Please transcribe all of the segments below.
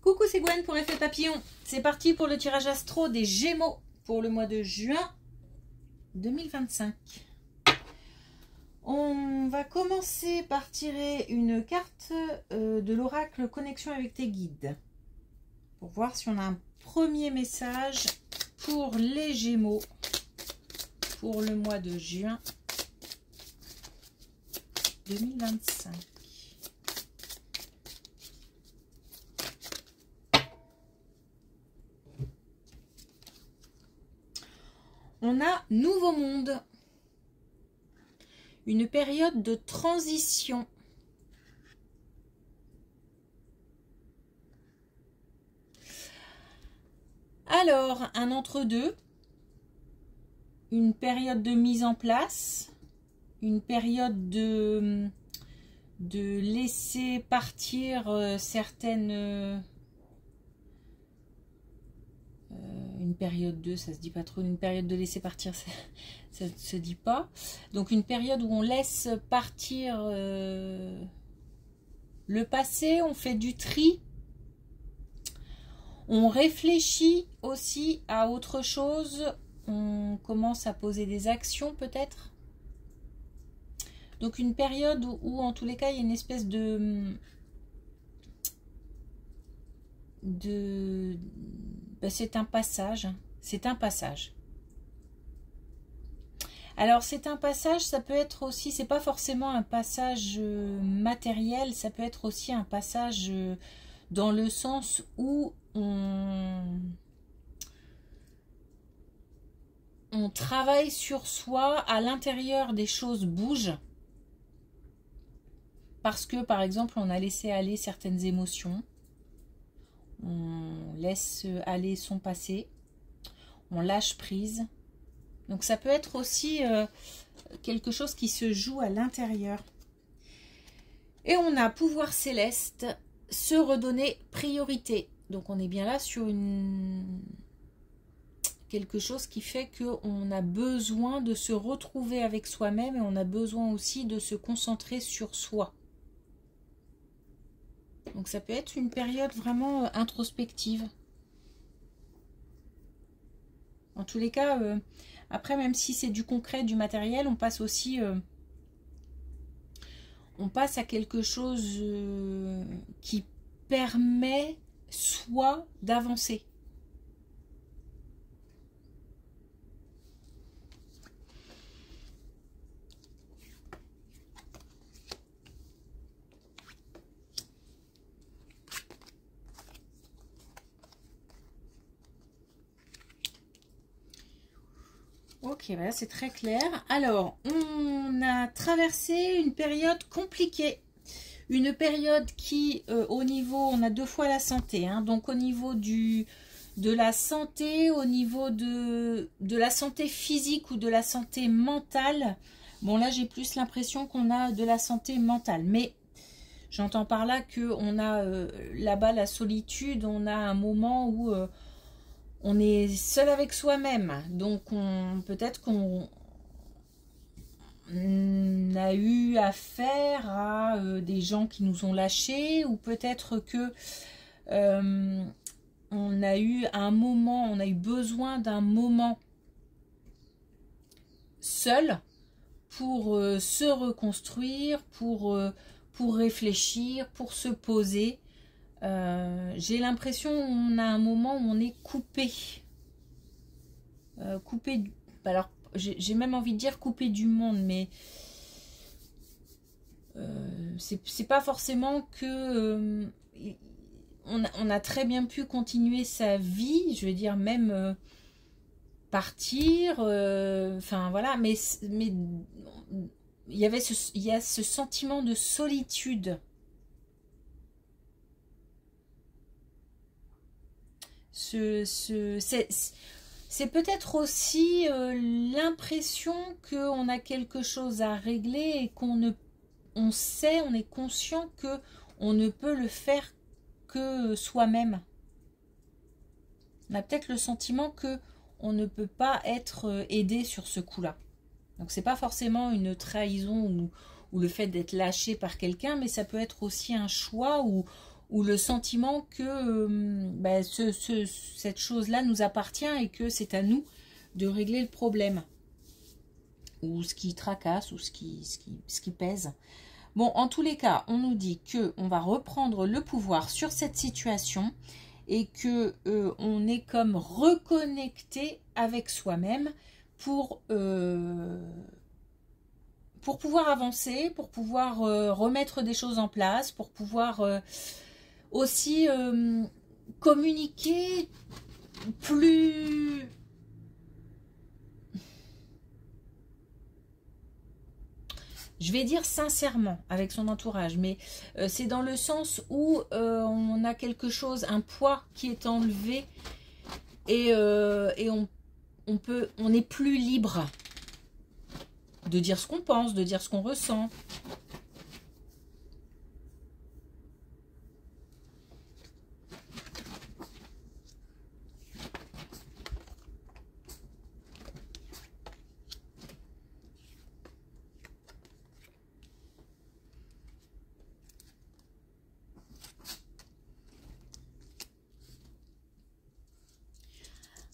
Coucou, c'est Gwen pour l'effet papillon. C'est parti pour le tirage astro des Gémeaux pour le mois de juin 2025. On va commencer par tirer une carte de l'oracle Connexion avec tes guides. Pour voir si on a un premier message pour les Gémeaux pour le mois de juin 2025. On a Nouveau Monde, une période de transition. Alors, un entre-deux, une période de mise en place, une période de laisser partir certaines... une période 2, ça se dit pas trop, une période de laisser partir, ça ne se dit pas. Donc une période où on laisse partir le passé, on fait du tri, on réfléchit aussi à autre chose, on commence à poser des actions peut-être. Donc une période où en tous les cas il y a une espèce c'est un passage, c'est un passage. Alors c'est un passage, ça peut être aussi, c'est pas forcément un passage matériel, ça peut être aussi un passage dans le sens où on travaille sur soi, à l'intérieur des choses bougent, parce que par exemple on a laissé aller certaines émotions. On laisse aller son passé, on lâche prise. Donc ça peut être aussi quelque chose qui se joue à l'intérieur. Et on a pouvoir céleste, se redonner priorité. Donc on est bien là sur quelque chose qui fait qu'on a besoin de se retrouver avec soi-même et on a besoin aussi de se concentrer sur soi. Donc ça peut être une période vraiment introspective. En tous les cas, après même si c'est du concret, du matériel, on passe aussi... on passe à quelque chose qui permet soit d'avancer. Ok, voilà, c'est très clair. Alors, on a traversé une période compliquée. Une période qui, au niveau, on a deux fois la santé. Hein, donc, au niveau de la santé, au niveau de la santé physique ou de la santé mentale. Bon, là, j'ai plus l'impression qu'on a de la santé mentale. Mais j'entends par là qu'on a là-bas la solitude. On a un moment où... on est seul avec soi-même, donc peut-être qu'on a eu affaire à des gens qui nous ont lâchés, ou peut-être que on a eu un moment, on a eu besoin d'un moment seul pour se reconstruire, pour réfléchir, pour se poser. J'ai l'impression qu'on a un moment où on est coupé. Coupé, alors j'ai même envie de dire coupé du monde, mais c'est pas forcément que on a très bien pu continuer sa vie, je veux dire même partir, enfin voilà, mais il y a ce sentiment de solitude. C'est peut-être aussi l'impression qu'on a quelque chose à régler et on est conscient qu'on ne peut le faire que soi-même. On a peut-être le sentiment qu'on ne peut pas être aidé sur ce coup-là. Donc c'est pas forcément une trahison ou le fait d'être lâché par quelqu'un, mais ça peut être aussi un choix où ou le sentiment que bah, cette chose-là nous appartient et que c'est à nous de régler le problème, ou ce qui tracasse, ou ce qui pèse. Bon, en tous les cas, on nous dit qu'on va reprendre le pouvoir sur cette situation et que on est comme reconnecté avec soi-même pour pouvoir avancer, pour pouvoir remettre des choses en place, pour pouvoir aussi communiquer plus... Je vais dire sincèrement avec son entourage, mais c'est dans le sens où on a quelque chose, un poids qui est enlevé et on est plus libre de dire ce qu'on pense, de dire ce qu'on ressent.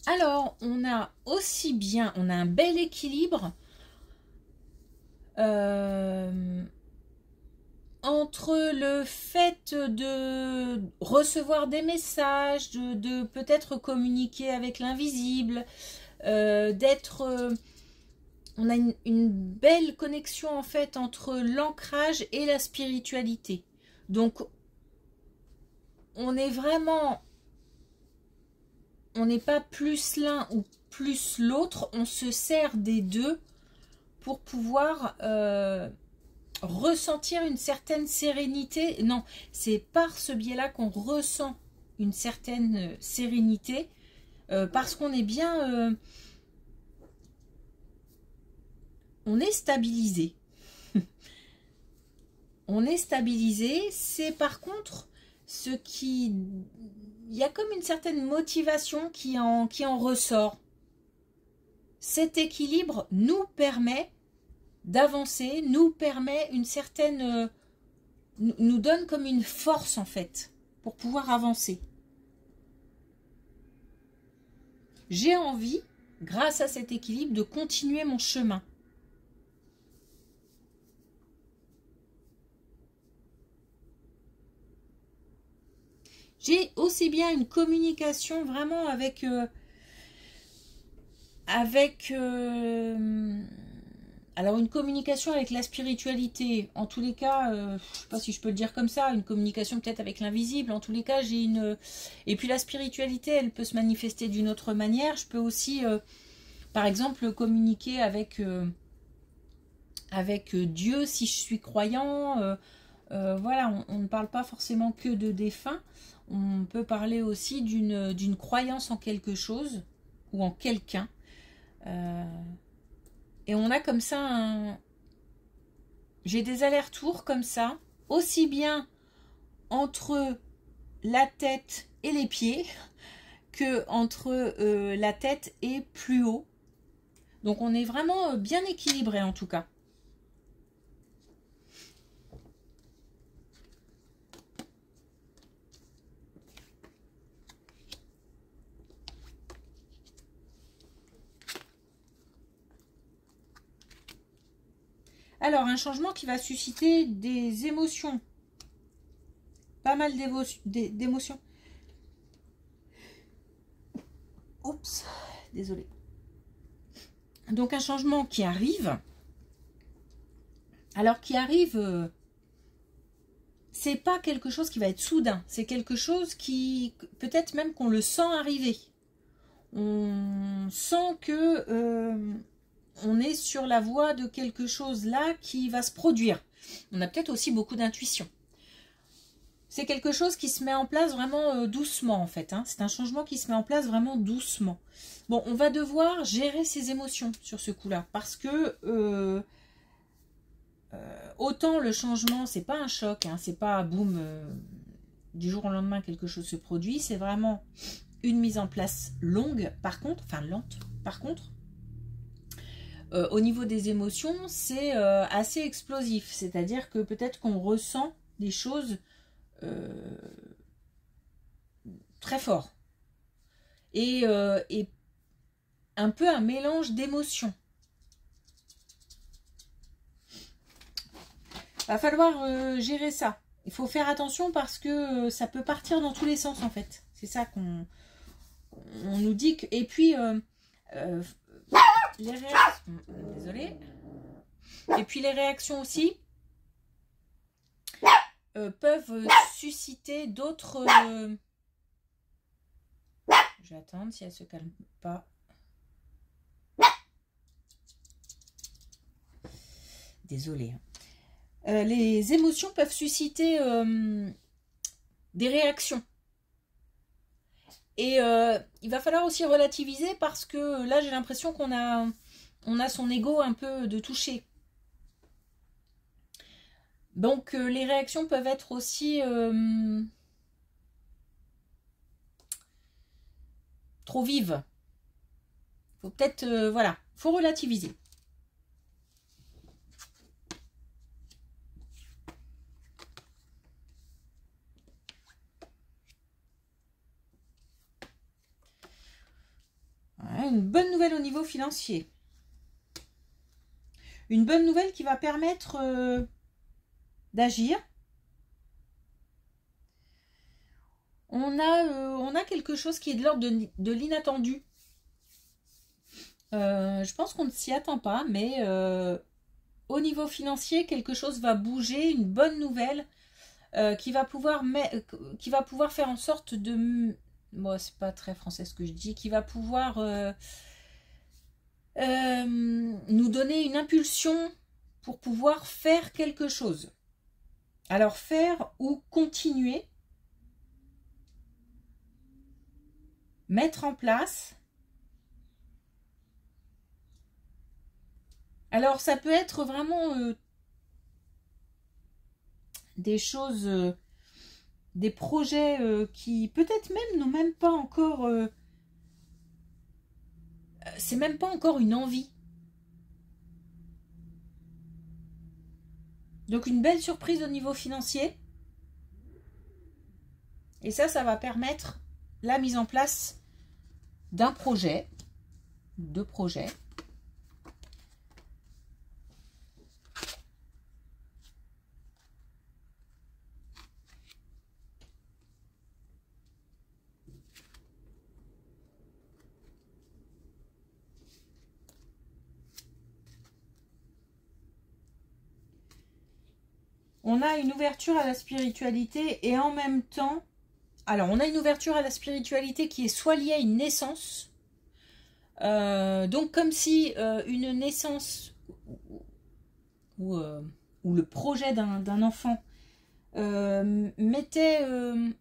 Alors, on a aussi bien, on a un bel équilibre entre le fait de recevoir des messages, de peut-être communiquer avec l'invisible, d'être... on a une belle connexion en fait entre l'ancrage et la spiritualité. Donc, on est vraiment... On n'est pas plus l'un ou plus l'autre, on se sert des deux pour pouvoir ressentir une certaine sérénité. Non, c'est par ce biais-là qu'on ressent une certaine sérénité, parce qu'on est bien... on est stabilisé. On est stabilisé, c'est par contre ce qui... Il y a comme une certaine motivation qui en ressort. Cet équilibre nous permet d'avancer, nous permet une certaine... nous donne comme une force en fait, pour pouvoir avancer. J'ai envie, grâce à cet équilibre, de continuer mon chemin. J'ai aussi bien une communication vraiment avec... alors une communication avec la spiritualité, en tous les cas, je ne sais pas si je peux le dire comme ça, une communication peut-être avec l'invisible, en tous les cas j'ai une... Et puis la spiritualité, elle peut se manifester d'une autre manière. Je peux aussi, par exemple, communiquer avec Dieu si je suis croyant. Voilà, on ne parle pas forcément que de défunts. On peut parler aussi d'une croyance en quelque chose ou en quelqu'un. Et on a comme ça j'ai des allers-retours comme ça, aussi bien entre la tête et les pieds que entre la tête et plus haut. Donc on est vraiment bien équilibré en tout cas. Alors, un changement qui va susciter des émotions. Pas mal d'émotions. Oups, désolé. Donc, un changement qui arrive. Alors, qui arrive, c'est pas quelque chose qui va être soudain. C'est quelque chose qui, peut-être même qu'on le sent arriver. On sent que... on est sur la voie de quelque chose là qui va se produire. On a peut-être aussi beaucoup d'intuition. C'est quelque chose qui se met en place vraiment doucement en fait. Hein. C'est un changement qui se met en place vraiment doucement. Bon, on va devoir gérer ses émotions sur ce coup-là. Parce que autant le changement, c'est pas un choc. Hein, c'est pas boum, du jour au lendemain quelque chose se produit. C'est vraiment une mise en place longue par contre. Enfin lente par contre. Au niveau des émotions, c'est assez explosif. C'est-à-dire que peut-être qu'on ressent des choses très fort. Et un peu un mélange d'émotions. Va falloir gérer ça. Il faut faire attention parce que ça peut partir dans tous les sens en fait. C'est ça qu'on nous dit. Et puis, les réactions... Désolée. Et puis les réactions aussi peuvent susciter d'autres... Je vais attendre si elle ne se calme pas. Désolée. Les émotions peuvent susciter des réactions. Et il va falloir aussi relativiser parce que là, j'ai l'impression qu'on a son ego un peu de toucher. Donc, les réactions peuvent être aussi trop vives. Faut peut-être, voilà, faut relativiser. Une bonne nouvelle au niveau financier. Une bonne nouvelle qui va permettre d'agir. On a quelque chose qui est de l'ordre de l'inattendu. Je pense qu'on ne s'y attend pas, mais au niveau financier, quelque chose va bouger, une bonne nouvelle qui va pouvoir faire en sorte de... Moi, c'est pas très français ce que je dis, qui va pouvoir nous donner une impulsion pour pouvoir faire quelque chose. Alors faire ou continuer, mettre en place. Alors ça peut être vraiment des choses, des projets qui peut-être même n'ont même pas encore... c'est même pas encore une envie. Donc une belle surprise au niveau financier. Et ça va permettre la mise en place d'un projet, de projets. On a une ouverture à la spiritualité et en même temps, alors on a une ouverture à la spiritualité qui est soit liée à une naissance, donc comme si une naissance ou le projet d'un enfant mettait de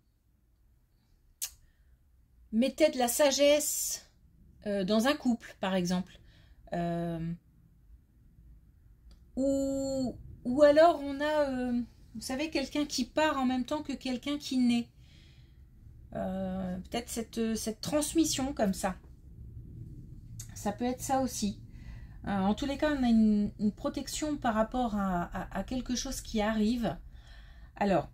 la sagesse dans un couple par exemple, ou alors on a, vous savez, quelqu'un qui part en même temps que quelqu'un qui naît. Peut-être cette transmission comme ça. Ça peut être ça aussi. En tous les cas, on a une protection par rapport à quelque chose qui arrive. Alors,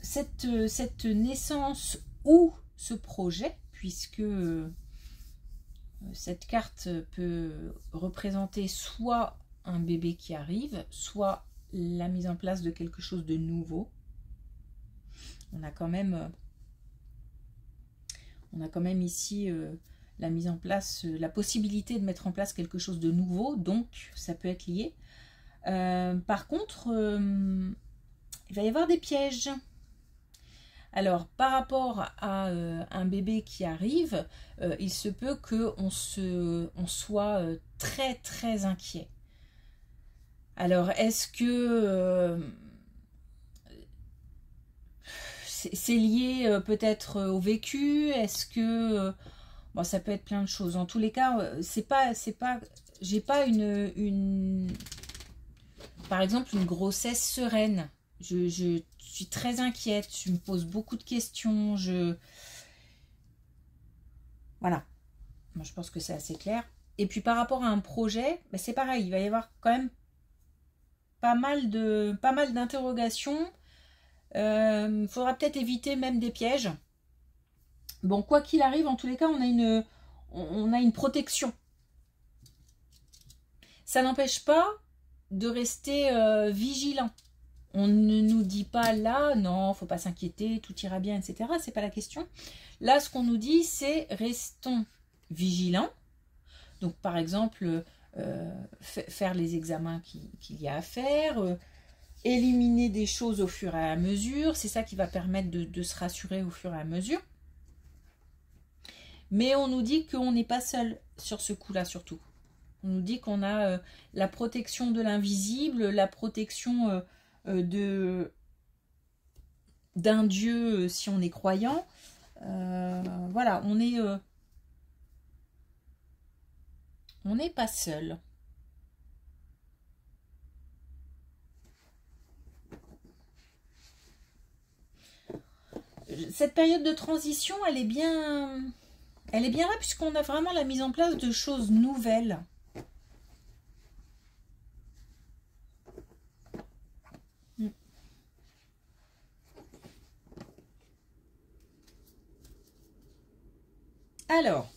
cette naissance ou ce projet, puisque cette carte peut représenter soit un bébé qui arrive, soit la mise en place de quelque chose de nouveau. On a quand même ici la mise en place, la possibilité de mettre en place quelque chose de nouveau, donc ça peut être lié. Par contre, il va y avoir des pièges. Alors, par rapport à un bébé qui arrive, il se peut qu'on soit très très inquiet. Alors, est-ce que c'est lié peut-être au vécu? Est-ce que... bon, ça peut être plein de choses. En tous les cas, j'ai pas par exemple, une grossesse sereine. Je suis très inquiète. Je me pose beaucoup de questions. Voilà. Moi, je pense que c'est assez clair. Et puis, par rapport à un projet, ben, c'est pareil. Il va y avoir quand même pas mal d'interrogations. Faudra peut-être éviter même des pièges. Bon, quoi qu'il arrive, en tous les cas, on a une protection. Ça n'empêche pas de rester vigilant. On ne nous dit pas là, non, faut pas s'inquiéter, tout ira bien, etc. C'est pas la question. Là, ce qu'on nous dit, c'est restons vigilants. Donc, par exemple, faire les examens qu'il y a à faire, éliminer des choses au fur et à mesure. C'est ça qui va permettre de se rassurer au fur et à mesure. Mais on nous dit qu'on n'est pas seul sur ce coup-là, surtout. On nous dit qu'on a la protection de l'invisible, la protection d'un Dieu si on est croyant. Voilà, on n'est pas seul. Cette période de transition, elle est bien là puisqu'on a vraiment la mise en place de choses nouvelles. Alors,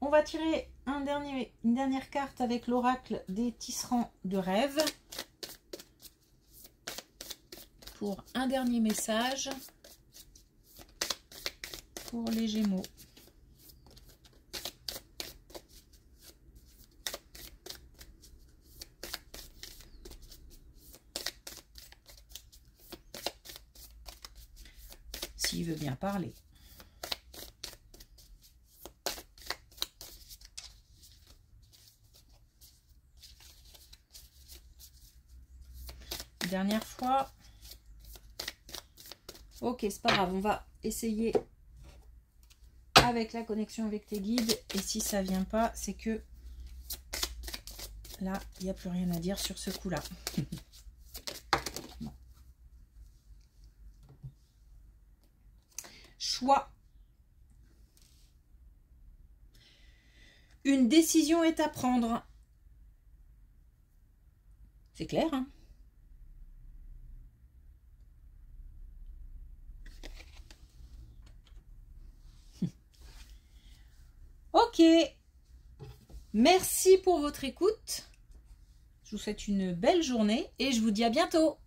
on va tirer une dernière carte avec l'oracle des tisserands de rêve pour un dernier message pour les Gémeaux. S'il veut bien parler. Dernière fois. Ok, c'est pas grave, on va essayer avec la connexion avec tes guides. Et si ça vient pas, c'est que là, il n'y a plus rien à dire sur ce coup-là. Bon. Choix. Une décision est à prendre. C'est clair, hein? Ok, merci pour votre écoute. Je vous souhaite une belle journée et je vous dis à bientôt.